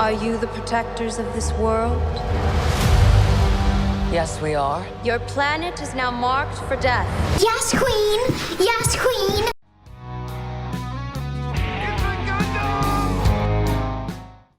Are you the protectors of this world? Yes, we are. Your planet is now marked for death. Yes, Queen! Yes, Queen!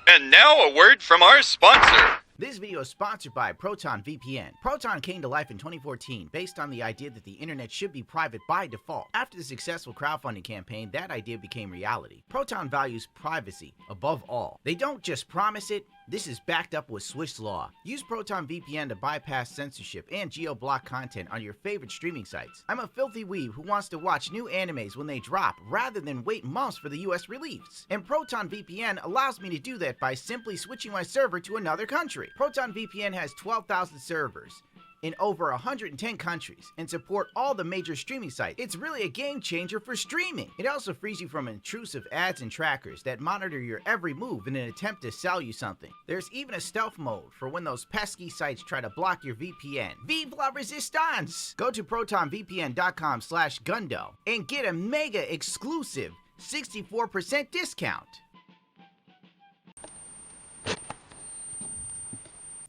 And now a word from our sponsor. This video is sponsored by Proton VPN. Proton came to life in 2014 based on the idea that the internet should be private by default. After the successful crowdfunding campaign, that idea became reality. Proton values privacy above all. They don't just promise it, this is backed up with Swiss law. Use Proton VPN to bypass censorship and geo-block content on your favorite streaming sites. I'm a filthy weeb who wants to watch new animes when they drop rather than wait months for the US release. And Proton VPN allows me to do that by simply switching my server to another country. Proton VPN has 12,000 servers in over 110 countries and support all the major streaming sites. It's really a game changer for streaming. It also frees you from intrusive ads and trackers that monitor your every move in an attempt to sell you something. There's even a stealth mode for when those pesky sites try to block your VPN. Vive la resistance! Go to protonvpn.com/Gundo and get a mega exclusive 64% discount.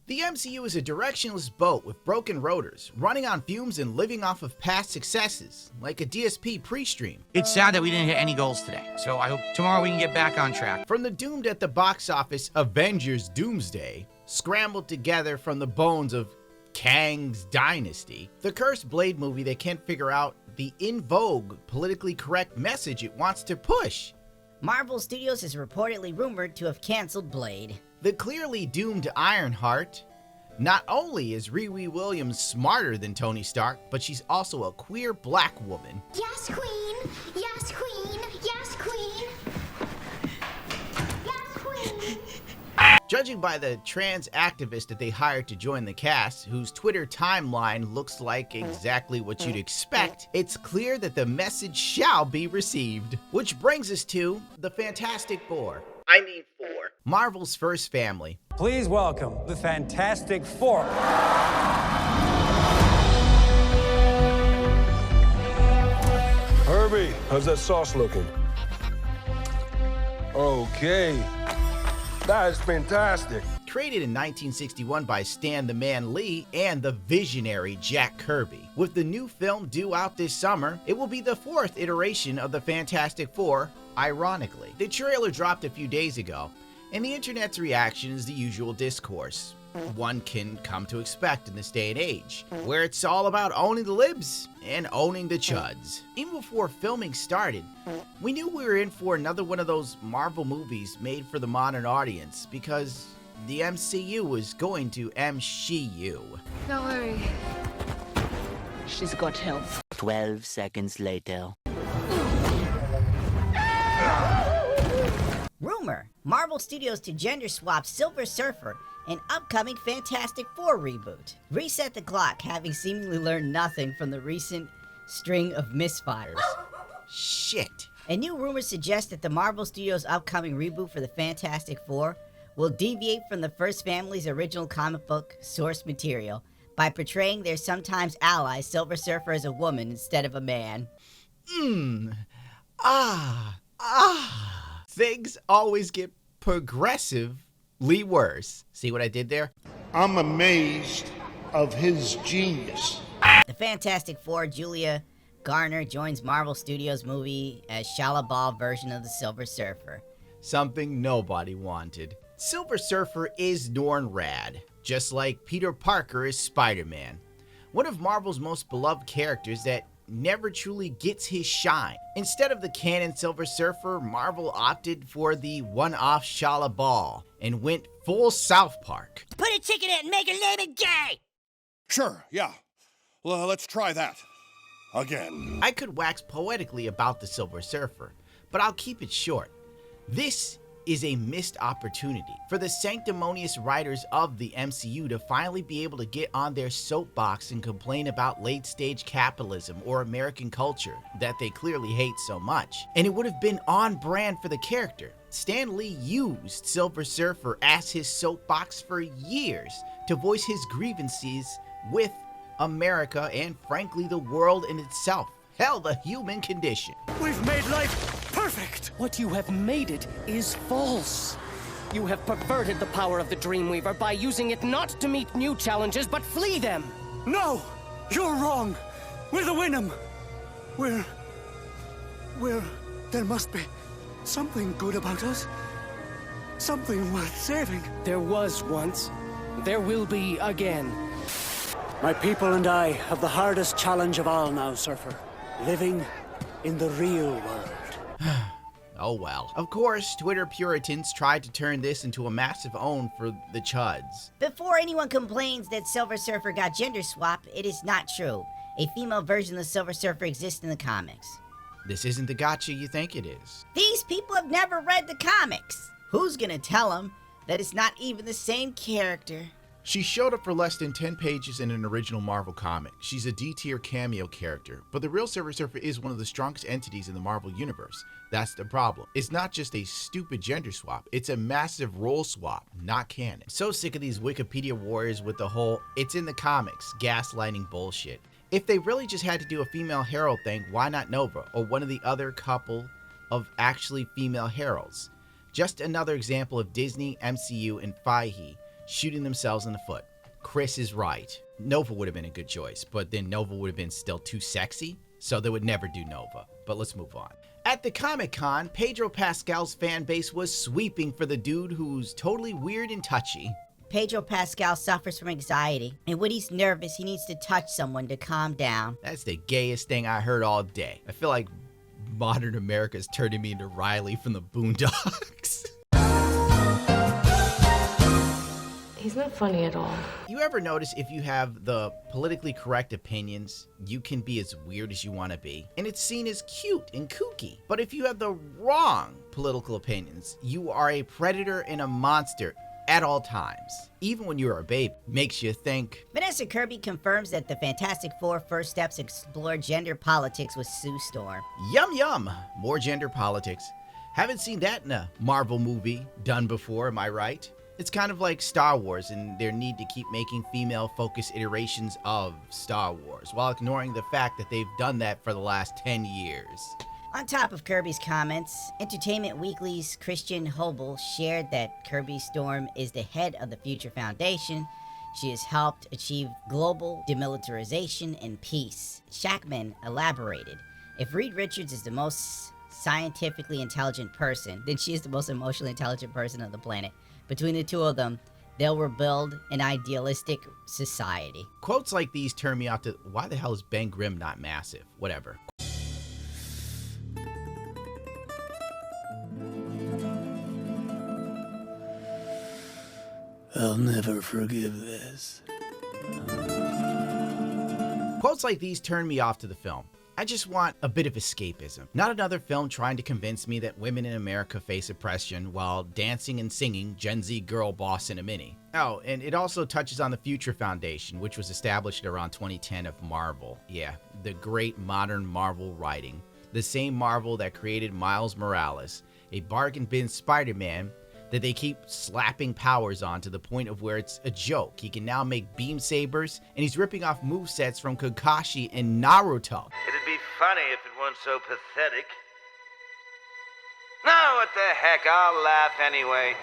The MCU is a directionless boat with broken rotors, running on fumes and living off of past successes, like a DSP pre-stream. It's sad that we didn't hit any goals today, so I hope tomorrow we can get back on track. From the doomed at the box office Avengers Doomsday, scrambled together from the bones of Kang's Dynasty, the cursed Blade movie that can't figure out the in vogue, politically correct message it wants to push. Marvel Studios is reportedly rumored to have canceled Blade. The clearly doomed Ironheart. Not only is Riri Williams smarter than Tony Stark, but she's also a queer black woman. Yes, Queen! Yes, Queen! Yes, Queen! Yes, Queen! Judging by the trans activist that they hired to join the cast, whose Twitter timeline looks like exactly what you'd expect, it's clear that the message shall be received. Which brings us to the Fantastic Four. Marvel's first family. Please welcome the Fantastic Four. Herbie, how's that sauce looking? Okay. That is fantastic. Created in 1961 by Stan the Man Lee and the visionary Jack Kirby. With the new film due out this summer, it will be the fourth iteration of the Fantastic Four, ironically. The trailer dropped a few days ago, and the internet's reaction is the usual discourse one can come to expect in this day and age, where it's all about owning the libs and owning the chuds. Even before filming started, we knew we were in for another one of those Marvel movies made for the modern audience, because the MCU was going to MCU. Don't worry. She's got help. 12 seconds later. Rumor: Marvel Studios to gender swap Silver Surfer in upcoming Fantastic Four reboot. Reset the clock, having seemingly learned nothing from the recent string of misfires. Shit. And new rumors suggest that the Marvel Studios' upcoming reboot for the Fantastic Four will deviate from the first family's original comic book source material by portraying their sometimes ally Silver Surfer as a woman instead of a man. Things always get progressively worse. See what I did there? I'm amazed of his genius. The Fantastic Four, Julia Garner joins Marvel Studios movie as Shia LaBeouf version of the Silver Surfer. Something nobody wanted. Silver Surfer is Norn Rad, just like Peter Parker is Spider-Man. One of Marvel's most beloved characters that never truly gets his shine. Instead of the canon Silver Surfer, Marvel opted for the one-off Shia LaBeouf and went full South Park. Put a ticket in and make a name it gay! Sure, yeah. Well, let's try that. Again. I could wax poetically about the Silver Surfer, but I'll keep it short. This is a missed opportunity for the sanctimonious writers of the MCU to finally be able to get on their soapbox and complain about late-stage capitalism or American culture that they clearly hate so much. And it would have been on brand for the character. Stan Lee used Silver Surfer as his soapbox for years to voice his grievances with America and frankly the world in itself. Hell, the human condition. We've made life perfect. What you have made it is false. You have perverted the power of the Dreamweaver by using it not to meet new challenges, but flee them! No! You're wrong! We're the Wynnum! We're... There must be something good about us. Something worth saving. There was once. There will be again. My people and I have the hardest challenge of all now, Surfer. Living in the real world. Oh well. Of course, Twitter Puritans tried to turn this into a massive own for the chuds. Before anyone complains that Silver Surfer got gender swap, it is not true. A female version of the Silver Surfer exists in the comics. This isn't the gotcha you think it is. These people have never read the comics. Who's gonna tell them that it's not even the same character? She showed up for less than 10 pages in an original Marvel comic. She's a D-tier cameo character, but the real Silver Surfer is one of the strongest entities in the Marvel universe. That's the problem. It's not just a stupid gender swap, it's a massive role swap, not canon. I'm so sick of these Wikipedia warriors with the whole "it's in the comics" gaslighting bullshit. If they really just had to do a female herald thing, why not Nova or one of the other couple of actually female heralds? Just another example of Disney, MCU, and Feige shooting themselves in the foot. Chris is right. Nova would have been a good choice, but then Nova would have been still too sexy, so they would never do Nova. But let's move on. At the Comic-Con, Pedro Pascal's fan base was sweeping for the dude who's totally weird and touchy. Pedro Pascal suffers from anxiety, and when he's nervous, he needs to touch someone to calm down. That's the gayest thing I heard all day. I feel like modern America is turning me into Riley from the Boondocks. He's not funny at all. You ever notice if you have the politically correct opinions, you can be as weird as you want to be, and it's seen as cute and kooky. But if you have the wrong political opinions, you are a predator and a monster at all times. Even when you're a babe, makes you think. Vanessa Kirby confirms that the Fantastic Four first steps explore gender politics with Sue Storm. Yum yum, more gender politics. Haven't seen that in a Marvel movie done before, am I right? It's kind of like Star Wars and their need to keep making female-focused iterations of Star Wars, while ignoring the fact that they've done that for the last 10 years. On top of Kirby's comments, Entertainment Weekly's Christian Hobel shared that Kirby Storm is the head of the Future Foundation. She has helped achieve global demilitarization and peace. Shackman elaborated, if Reed Richards is the most scientifically intelligent person, then she is the most emotionally intelligent person on the planet. Between the two of them, they'll rebuild an idealistic society. Quotes like these turn me off to, why the hell is Ben Grimm not massive? Whatever. I'll never forgive this. Quotes like these turn me off to the film. I just want a bit of escapism. Not another film trying to convince me that women in America face oppression while dancing and singing Gen Z girl boss in a mini. Oh, and it also touches on the Future Foundation, which was established around 2010 of Marvel. Yeah, the great modern Marvel writing. The same Marvel that created Miles Morales, a bargain bin Spider-Man that they keep slapping powers on to the point of where it's a joke. He can now make beam sabers, and he's ripping off movesets from Kakashi and Naruto. It'd be funny if it weren't so pathetic. No, what the heck, I'll laugh anyway.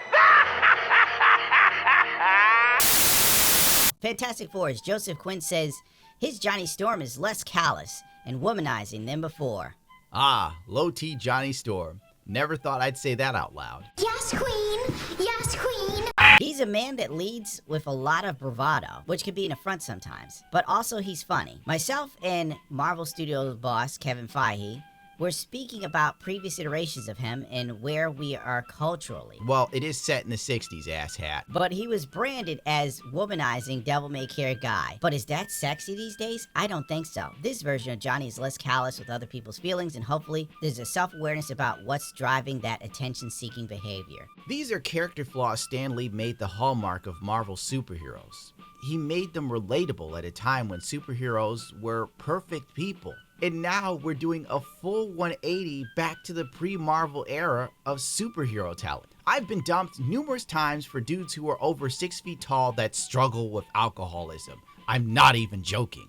Fantastic Four's Joseph Quinn says his Johnny Storm is less callous and womanizing than before. Ah, low-T Johnny Storm. Never thought I'd say that out loud. Yes, Queen! Yes, Queen! He's a man that leads with a lot of bravado, which can be an affront sometimes, but also he's funny. Myself and Marvel Studios boss Kevin Feige were speaking about previous iterations of him and where we are culturally. Well, it is set in the 60s, asshat. But he was branded as womanizing devil-may-care guy. But is that sexy these days? I don't think so. This version of Johnny is less callous with other people's feelings, and hopefully there's a self-awareness about what's driving that attention-seeking behavior. These are character flaws Stan Lee made the hallmark of Marvel superheroes. He made them relatable at a time when superheroes were perfect people. And now we're doing a full 180 back to the pre-Marvel era of superhero talent. I've been dumped numerous times for dudes who are over 6 feet tall that struggle with alcoholism. I'm not even joking.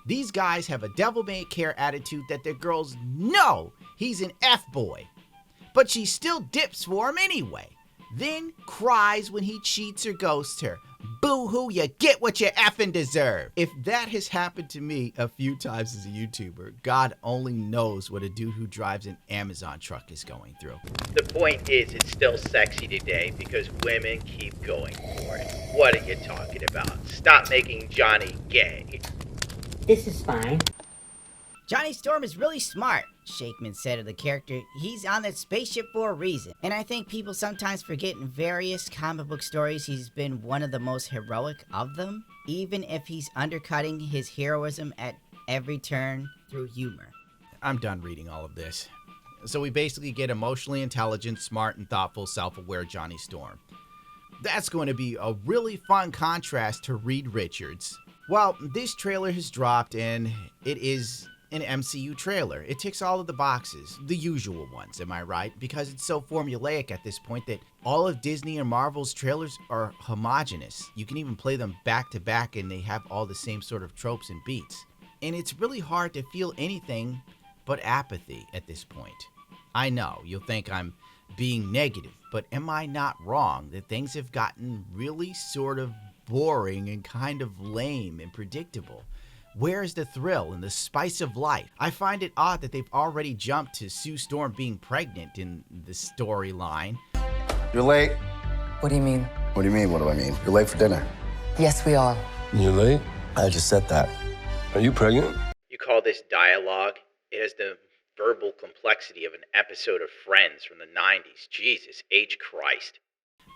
These guys have a devil-may-care attitude that their girls know he's an F-boy. But she still dips for him anyway. then cries when he cheats or ghosts her. Boo-hoo, you get what you effing deserve. If that has happened to me a few times as a YouTuber, God only knows what a dude who drives an Amazon truck is going through. The point is, it's still sexy today because women keep going for it. What are you talking about? Stop making Johnny gay. This is fine. Johnny Storm is really smart, Shakeman said of the character. He's on that spaceship for a reason. And I think people sometimes forget in various comic book stories he's been one of the most heroic of them, even if he's undercutting his heroism at every turn through humor. I'm done reading all of this. So we basically get emotionally intelligent, smart, and thoughtful, self-aware Johnny Storm. That's going to be a really fun contrast to Reed Richards. Well, this trailer has dropped and it is an MCU trailer. It ticks all of the boxes, the usual ones, am I right? Because it's so formulaic at this point that all of Disney and Marvel's trailers are homogenous. You can even play them back to back and they have all the same sort of tropes and beats. And it's really hard to feel anything but apathy at this point. I know, you'll think I'm being negative, but am I not wrong that things have gotten really sort of boring and kind of lame and predictable? Where's the thrill and the spice of life? I find it odd that they've already jumped to Sue Storm being pregnant in the storyline. You're late. What do you mean? What do you mean, what do I mean? You're late for dinner. Yes, we are. You're late? I just said that. Are you pregnant? You call this dialogue? It has the verbal complexity of an episode of Friends from the 90s. Jesus H. Christ.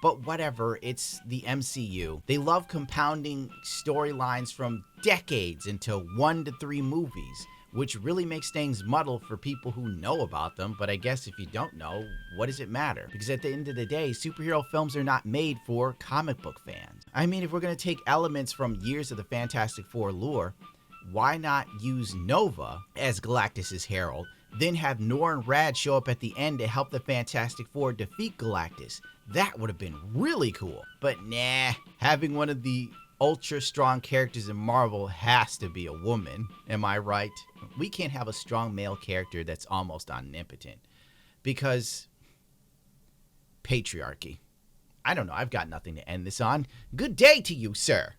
But whatever, it's the MCU. They love compounding storylines from decades into 1 to 3 movies, which really makes things muddle for people who know about them. But I guess if you don't know, what does it matter? Because at the end of the day, superhero films are not made for comic book fans. I mean, if we're going to take elements from years of the Fantastic Four lore, why not use Nova as Galactus's herald, then have Nor and Rad show up at the end to help the Fantastic Four defeat Galactus? That would have been really cool. But nah, having one of the ultra strong characters in Marvel has to be a woman. Am I right? We can't have a strong male character that's almost omnipotent. Because patriarchy. I don't know, I've got nothing to end this on. Good day to you, sir.